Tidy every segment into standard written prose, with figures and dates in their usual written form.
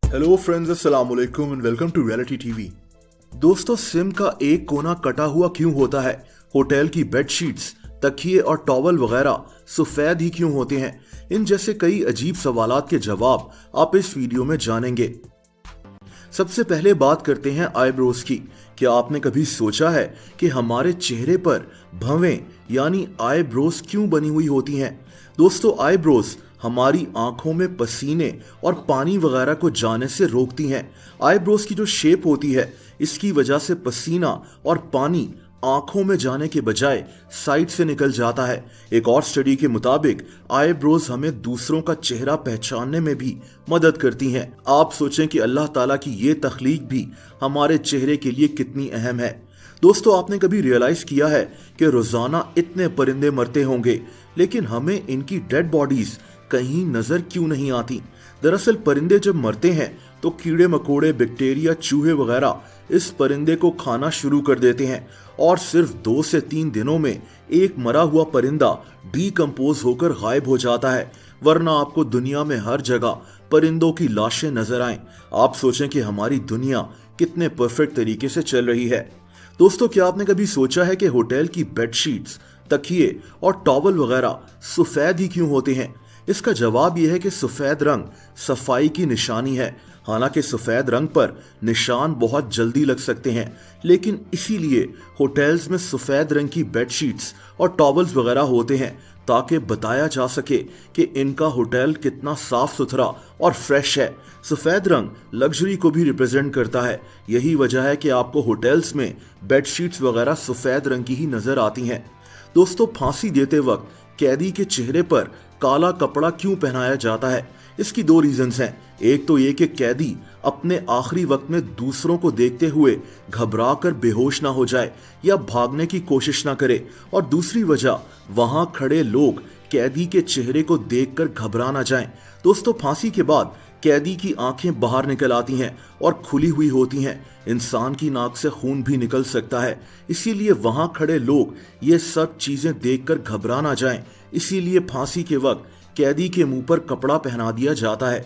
Hello friends, अस्सलाम वालेकुम and welcome to reality TV. दोस्तों, सिम का एक कोना कटा हुआ क्यों होता है? होटल की बेडशीट्स, तकिए और टॉवल वगैरह सफेद ही क्यों होते हैं? इन जैसे कई अजीब सवालात के जवाब आप इस वीडियो में जानेंगे। सबसे पहले बात करते हैं आईब्रोज की। क्या आपने कभी सोचा है कि हमारे चेहरे पर भवें यानी आईब्रोज क्यों बनी हुई होती हैं? दोस्तों, आईब्रोज हमारी आंखों में पसीने और पानी वगैरह को जाने से रोकती हैं। आईब्रोज की जो शेप होती है, इसकी वजह से पसीना और पानी आंखों में जाने के बजाय साइड से निकल जाता है। एक और स्टडी के मुताबिक आईब्रोज हमें दूसरों का चेहरा पहचानने में भी मदद करती हैं। आप सोचें कि अल्लाह ताला की ये तख्लीक भी हमारे चेहरे के लिए कितनी अहम है। दोस्तों, आपने कभी रियलाइज किया है कि रोजाना इतने परिंदे मरते होंगे, लेकिन हमें इनकी डेड बॉडीज कहीं नजर क्यों नहीं आती? दरअसल परिंदे जब मरते हैं तो कीड़े मकोड़े, बैक्टीरिया, चूहे वगैरह इस परिंदे को खाना शुरू कर देते हैं और सिर्फ 2 से 3 दिनों में एक मरा हुआ परिंदा डीकंपोज होकर गायब हो जाता है। वरना आपको दुनिया में हर जगह परिंदों की लाशें नजर आएं। आप सोचें कि हमारी दुनिया कितने परफेक्ट तरीके से चल रही है। दोस्तों, क्या आपने कभी सोचा है कि होटल की बेडशीट्स, तकिए और टॉवल वगैरह सफेद ही क्यों होते हैं? इसका जवाब यह है कि सफेद रंग सफाई की निशानी है। हालांकि सफेद रंग पर निशान बहुत जल्दी लग सकते हैं, लेकिन इसीलिए होटल्स में सफेद रंग की बेडशीट्स और टॉवल्स वगैरह होते हैं, ताकि बताया जा सके कि इनका होटल कितना साफ सुथरा और फ्रेश है। सफेद रंग लग्जरी को भी रिप्रेजेंट करता है। यही वजह है कि आपको होटल्स में बेडशीट्स वगैरह सफेद रंग की ही नजर आती हैं। दोस्तों, फांसी देते वक्त कैदी के चेहरे पर काला कपड़ा क्यों पहनाया जाता है? इसकी 2 रीजंस हैं। एक तो ये कि कैदी अपने आखिरी वक्त में दूसरों को देखते हुए घबरा कर बेहोश ना हो जाए या भागने की कोशिश ना करे, और दूसरी वजह वहां खड़े लोग कैदी के चेहरे को देखकर घबरा ना जाएं। दोस्तों, फांसी के बाद कैदी की आंखें बाहर निकल आती हैं और खुली हुई होती हैं। इंसान की नाक से खून भी निकल सकता है, इसीलिए वहां खड़े लोग ये सब चीजें देखकर घबरा ना जाएं। इसीलिए फांसी के वक्त कैदी के मुंह पर कपड़ा पहना दिया जाता है।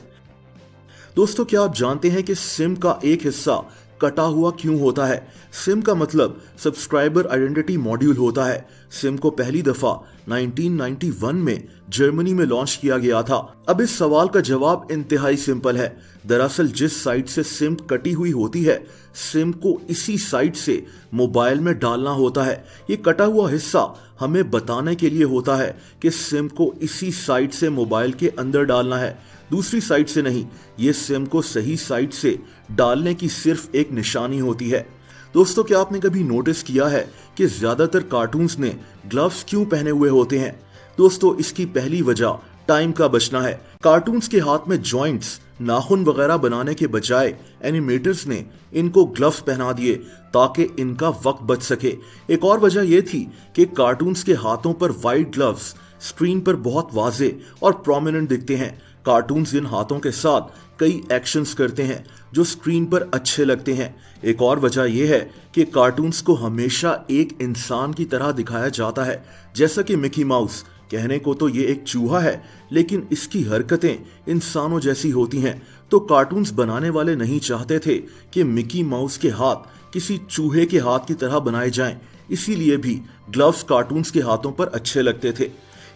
दोस्तों, क्या आप जानते हैं कि सिम का एक हिस्सा कटा हुआ क्यों होता है? सिम का मतलब सब्सक्राइबर आइडेंटिटी मॉड्यूल होता है। सिम को पहली दफा 1991 में जर्मनी में लॉन्च किया गया था। अब इस सवाल का जवाब इंतहाई सिंपल है। दरअसल जिस साइड से सिम कटी हुई होती है, सिम को इसी साइड से मोबाइल में डालना होता है। ये कटा हुआ हिस्सा हमें बताने के लिए होता है कि सिम को इसी साइड से मोबाइल के अंदर डालना है, दूसरी साइड से नहीं। ये सिम को सही साइड से डालने की सिर्फ एक निशानी होती है। दोस्तों, क्या आपने कभी नोटिस किया है कि ज्यादातर कार्टून्स ने ग्लव्स क्यों पहने हुए होते हैं? दोस्तों, इसकी पहली वजह टाइम का बचना है। कार्टून्स के हाथ में जॉइंट्स, नाखून वगैरह बनाने के बजाय एनिमेटर्स ने इनको ग्लव्स पहना दिए ताकि इनका वक्त बच सके। एक और वजह यह थी कि कार्टून्स के हाथों पर वाइट ग्लव्स स्क्रीन पर बहुत वाजे और प्रोमिनेंट दिखते हैं। कार्टून्स इन हाथों के साथ कई एक्शंस करते हैं जो स्क्रीन पर अच्छे लगते हैं। एक और वजह यह है कि कार्टून्स को हमेशा एक इंसान की तरह दिखाया जाता है, जैसा कि मिकी माउस। कहने को तो ये एक चूहा है, लेकिन इसकी हरकतें इंसानों जैसी होती हैं। तो कार्टून्स बनाने वाले नहीं चाहते थे कि मिकी माउस के हाथ किसी चूहे के हाथ की तरह बनाए जाएं, इसीलिए भी ग्लव्स कार्टून्स के हाथों पर अच्छे लगते थे।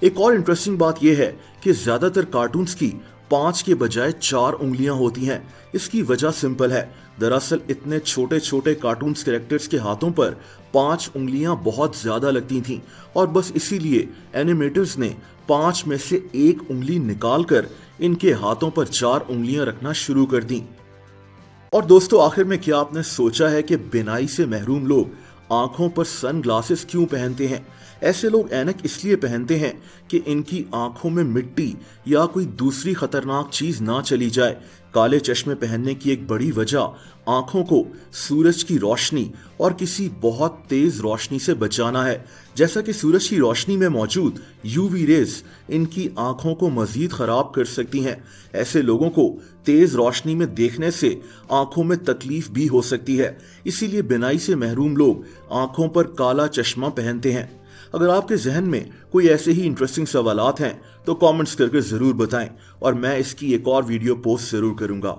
एक और इंटरेस्टिंग बात यह है कि ज्यादातर कार्टून्स की 5 के बजाय 4 उंगलियां होती हैं। इसकी वजह सिंपल है। दरअसल इतने छोटे छोटे कार्टून्स कैरेक्टर्स के हाथों पर 5 उंगलियां बहुत ज्यादा लगती थीं, और बस इसीलिए एनिमेटर्स ने 5 में से 1 उंगली निकालकर इनके हाथों पर 4 उंगलियां रखना शुरू कर दी। और दोस्तों, आखिर में क्या आपने सोचा है कि बिनाई से महरूम लोग आंखों पर सन ग्लासेस क्यों पहनते हैं? ऐसे लोग ऐनक इसलिए पहनते हैं कि इनकी आंखों में मिट्टी या कोई दूसरी खतरनाक चीज ना चली जाए। काले चश्मे पहनने की एक बड़ी वजह आंखों को सूरज की रोशनी और किसी बहुत तेज रोशनी से बचाना है। जैसा कि सूरज की रोशनी में मौजूद यूवी रेज इनकी आंखों को मजीद खराब कर सकती हैं। ऐसे लोगों को तेज रोशनी में देखने से आंखों में तकलीफ भी हो सकती है, इसीलिए बिनाई से महरूम लोग आंखों पर काला चश्मा पहनते हैं। अगर आपके जहन में कोई ऐसे ही इंटरेस्टिंग सवालात हैं तो कमेंट्स करके जरूर बताएं और मैं इसकी एक और वीडियो पोस्ट जरूर करूंगा।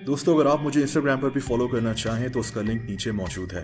दोस्तों, अगर आप मुझे इंस्टाग्राम पर भी फॉलो करना चाहें तो उसका लिंक नीचे मौजूद है।